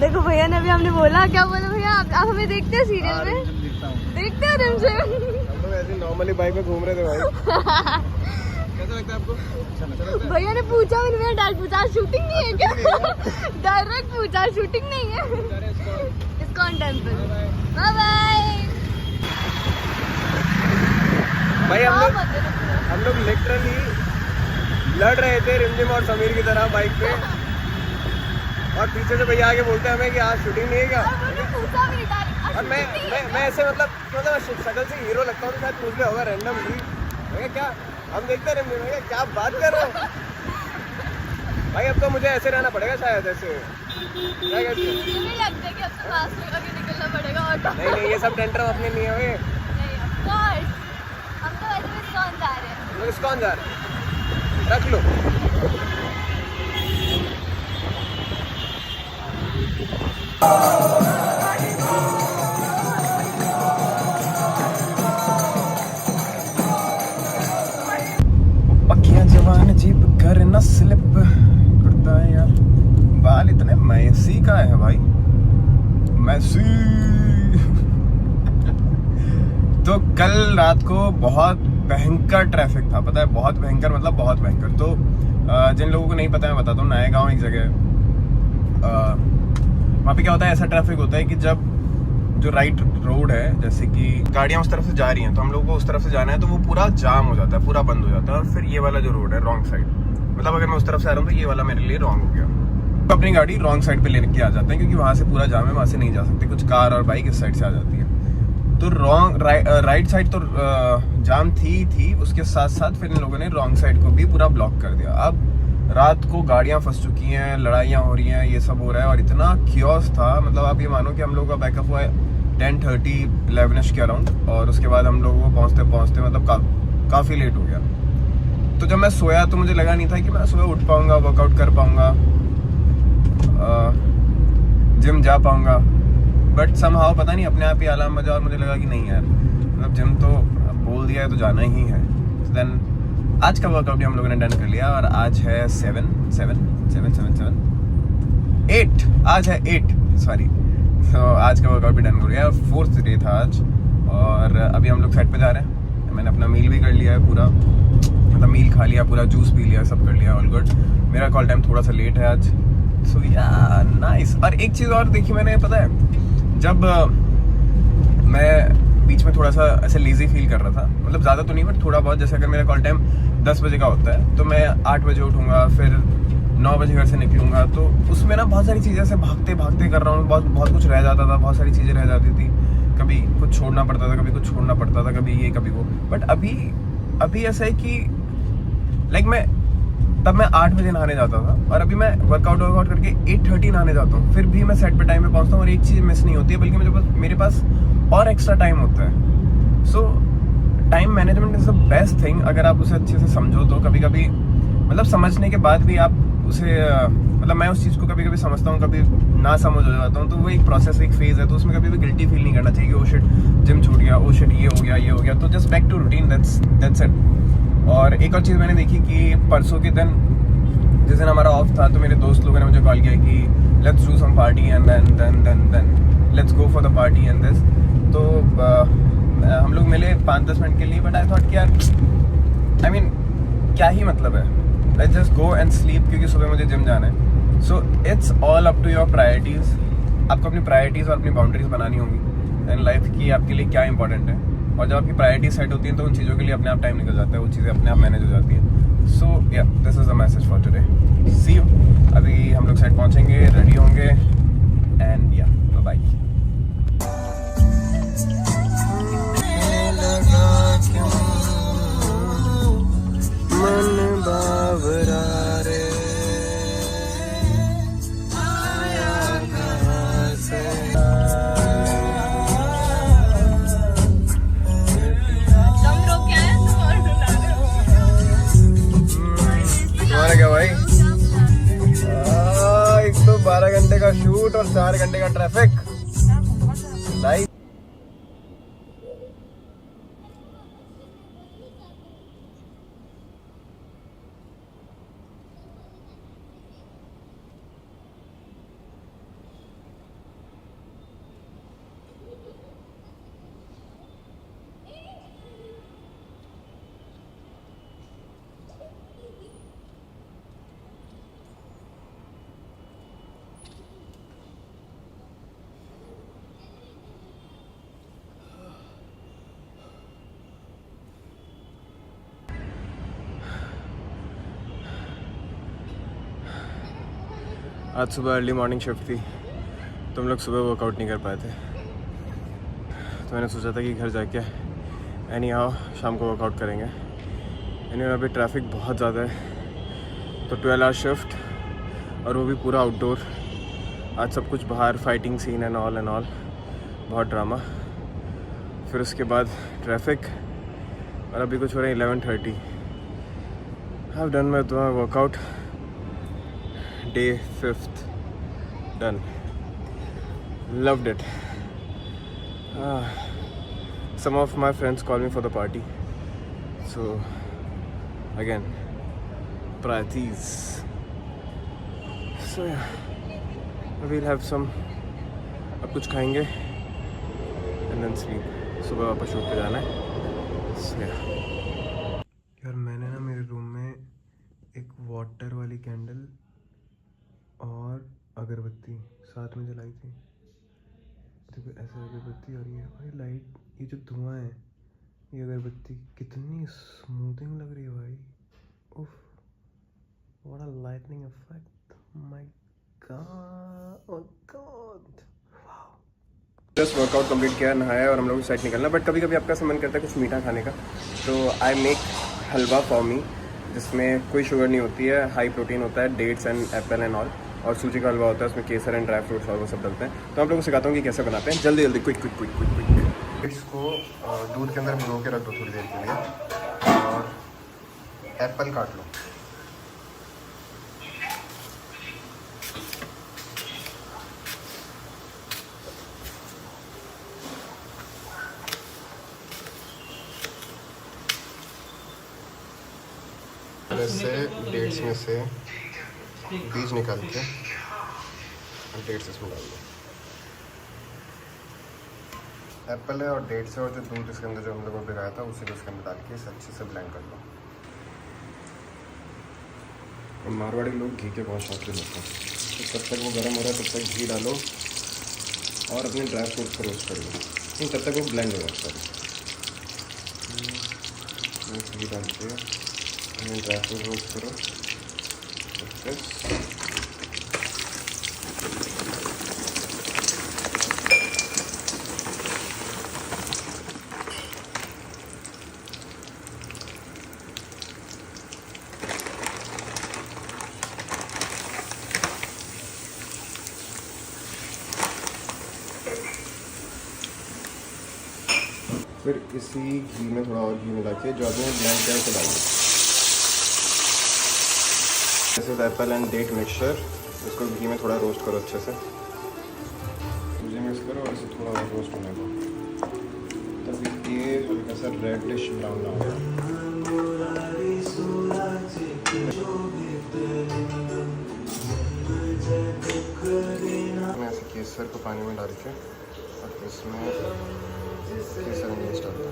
देखो भैया ने अभी हमने बोला, क्या बोला भैया, आप हमें देखते हैं सीरियल में? देखते हो तुमसे? हम लोग ऐसे नॉर्मली बाइक में घूम रहे थे भाई। कैसा लगता है आपको? अच्छा लगता है? भैया ने पूछा भी नहीं, मैंने डायरेक्ट पूछा शूटिंग नहीं है क्या? डायरेक्ट पूछा शूटिंग नहीं है। ISKCON temple. Bye bye. भाई हम लोग लिटरली लड़ रहे थे रिमझिम और समीर की तरह बाइक पे, और पीछे से भैया आके बोलते हैं हमें कि आज शूटिंग नहीं है क्या? और मैं ऐसे मतलब शक्ल से हीरो लगता हूँ तो शायद पूछ लिया होगा रैंडमली, क्या हम देखते हैं रिमझिम, क्या बात कर रहे हो भाई? अब तो मुझे ऐसे रहना पड़ेगा शायद, ऐसे क्या कहते हैं? नहीं लगता कि अब तो पास में आगे निकलना पड़ेगा ऑटो। नहीं ये सब टेंटरम अपने नहीं है। नहीं ऑफ कोर्स, हम तो वैसे भी इस्कॉन जा रहे हैं। लोग इस्कॉन जा रहे हैं, रख लो। पक्कियां जवान जीप कर न स्लिप करता है यार। बाल इतने मैसी का है भाई, मैसी। तो कल रात को बहुत भयंकर ट्रैफिक था, पता है, बहुत भयंकर, मतलब बहुत भयंकर। तो जिन लोगों को नहीं पता मैं बताता हूँ, नायगांव एक जगह है, वहाँ पे क्या होता है, ऐसा ट्रैफिक होता है कि जब जो राइट रोड है, जैसे कि गाड़ियाँ उस तरफ से जा रही हैं तो हम लोग को उस तरफ से जाना है, तो वो पूरा जाम हो जाता है, पूरा बंद हो जाता है। और फिर ये वाला जो रोड है रॉन्ग साइड, मतलब अगर मैं उस तरफ से आ रहा हूँ तो ये वाला मेरे लिए रॉन्ग हो गया, तो अपनी गाड़ी रॉन्ग साइड पे लेके आ जाते हैं, क्योंकि वहाँ से पूरा जाम है, वहाँ से नहीं जा सकते, कुछ कार और बाइक इस साइड से आ जाती है। तो राइट साइड तो जाम थी, उसके साथ साथ फिर इन लोगों ने रॉन्ग साइड को भी पूरा ब्लॉक कर दिया। अब रात को गाड़ियां फंस चुकी हैं, लड़ाइयाँ हो रही हैं, ये सब हो रहा है, और इतना क्योस था, मतलब आप ये मानो कि हम लोग का बैकअप हुआ है 10:30 11 के अराउंड, और उसके बाद हम लोग को पहुँचते मतलब काफ़ी लेट हो गया। तो जब मैं सोया तो मुझे लगा नहीं था कि मैं सुबह उठ पाऊँगा, वर्कआउट कर पाऊँगा, जिम जा पाऊँगा, बट समहाउ पता नहीं अपने आप ही अलार्म बजा और मुझे लगा कि नहीं यार, मतलब जिम तो बोल दिया है तो जाना ही है। देन आज का वर्कआउट भी हम लोगों ने डन कर लिया, और आज है 8 आज है 8 सॉरी। तो आज का वर्कआउट भी डन कर लिया, 4th डे था आज, और अभी हम लोग साइड पे जा रहे हैं। मैंने अपना मील भी कर लिया है पूरा, मतलब मील खा लिया, पूरा जूस पी लिया, सब कर लिया, ऑल गुड। मेरा कॉल टाइम थोड़ा सा लेट है आज, सो या नाइस। और एक चीज़ और देखी मैंने, पता है, जब मैं बीच में थोड़ा सा ऐसे लेजी फील कर रहा था, मतलब ज़्यादा तो नहीं बट थोड़ा बहुत, जैसे अगर मेरा कॉल टाइम 10 बजे का होता है तो मैं 8 बजे उठूँगा, फिर 9 बजे घर से निकलूँगा, तो उसमें ना बहुत सारी चीज़ें ऐसे भागते कर रहा हूँ, बहुत कुछ रह जाता था, बहुत सारी चीज़ें रह जाती थी, कभी कुछ छोड़ना पड़ता था, कभी कुछ छोड़ना पड़ता था, कभी ये कभी वो। बट अभी ऐसा है कि लाइक तब मैं 8 बजे नहाने जाता था, और अभी मैं वर्कआउट करके 8:30 नहाने जाता हूँ, फिर भी मैं सेट पे टाइम पे पहुँचता हूँ, और एक चीज़ मिस नहीं होती है, बल्कि मेरे पास और एक्स्ट्रा टाइम होता है। सो time management is the best thing, अगर आप उसे अच्छे से समझो तो। कभी कभी मतलब समझने के बाद भी आप उसे मतलब मैं उस चीज़ को कभी कभी समझता हूँ, कभी ना समझ हो जाता हूँ, तो वो एक प्रोसेस, एक फेज़ है, तो उसमें कभी भी गिल्टी फील नहीं करना चाहिए कि ओ शिट जिम छूट गया, ओ शिट ये हो गया, तो just back to routine, that's it. और एक और चीज़ मैंने देखी कि परसों के दिन, जिस दिन हमारा ऑफ था, तो मेरे दोस्त लोगों ने मुझे कॉल किया कि let's do some party and then let's go for the party and this. तो हम लोग मिले 5-10 मिनट के लिए, बट आई थॉट कि यार आई मीन क्या ही मतलब है, let's just go and sleep, क्योंकि सुबह मुझे जिम जाना है। So it's all up to your priorities. आपको अपनी प्रायोरिटीज़ और अपनी बाउंड्रीज बनानी होंगी एंड लाइफ की, आपके लिए क्या इंपॉर्टेंट है, और जब आपकी प्रायोरिटी सेट होती है तो उन चीज़ों के लिए अपने आप टाइम निकल जाता है, वो चीज़ें अपने आप मैनेज हो जाती है। So yeah this is the message for today, see you. अभी हम लोग साइड पहुँचेंगे, रेडी होंगे, एंड या बाय। मन बावरा रे आया कहाँ से, तुम्हारा क्या भाई? एक तो 12 घंटे का शूट और 4 घंटे का ट्रैफिक लाइफ। आज सुबह अर्ली मॉर्निंग शिफ्ट थी तो हम लोग सुबह वर्कआउट नहीं कर पाए थे, तो मैंने सोचा था कि घर जाके एनी हाउ शाम को वर्कआउट करेंगे। एनी अभी ट्रैफिक बहुत ज़्यादा है, तो 12 आवर शिफ्ट और वो भी पूरा आउटडोर। आज सब कुछ बाहर, फाइटिंग सीन एंड ऑल, बहुत ड्रामा। फिर उसके बाद ट्रैफिक, और अभी कुछ हो रहा है 11:30। I have done my workout, day 5th done, loved it. Some of my friends call me for the party, so again priorities. So yeah, we'll have some, अब कुछ खाएंगे and then sleep. सुबह वापस शूट पे जाना है। So yeah. यार मैंने ना मेरे रूम में एक वाटर वाली कैंडल और अगरबत्ती साथ में जलाई थी। देखो ऐसे अगरबत्ती और ये लाइट, ये जो धुआं है, ये अगरबत्ती कितनी स्मूथिंग लग रही है भाई। उफ, what a lightning effect, my God, oh God. Just workout complete किया, नहाया और हम लोग साइड निकलना। बट कभी कभी आपका मन करता है कुछ मीठा खाने का, तो I make halwa for me, जिसमें कोई शुगर नहीं होती है, हाई प्रोटीन होता है, dates and apple and all, और सूजी का हलवा होता है, उसमें केसर एंड ड्राई फ्रूट्स और वो सब डलते हैं। तो आप लोगों को सिखाता हूँ कि कैसे बनाते हैं, जल्दी जल्दी क्विक। इसको दूध के अंदर भिगो के रख दो थोड़ी देर के लिए, और एप्पल काट लो। से डेट्स में से बीज निकाल के डेट्स इसमें डाल दो। एप्पल है और डेट्स है, और जो दूध इसके अंदर जो हम लोगों ने भिगाया था उसी को इसके अंदर डाल के इसे अच्छे से ब्लेंड कर लो। और मारवाड़ी लोग घी के बहुत शौकीन होते हैं, तो तब तक वो गर्म हो रहा है तब तक घी डालो और अपने ड्राई फ्रूट्स को रोस्ट कर लो, तब तक वो ब्लेंड हो जाता है। घी डाल के ड्राई फ्रूट रोस्ट करो। फिर इसी घी में थोड़ा और घी मिला के जो आपने ब्लेंड किया उसे डाल दो। This is apple and date mixture, इसको घी में थोड़ा रोस्ट करो अच्छे से, सूजी मिक्स करो और इसे थोड़ा और रोस्ट होने दो, तब ये हल्का सा रेडिश ब्राउन ना हो। मैं ऐसे केसर को पानी में डाल के और इसमें केसर मिक्स डाल दो।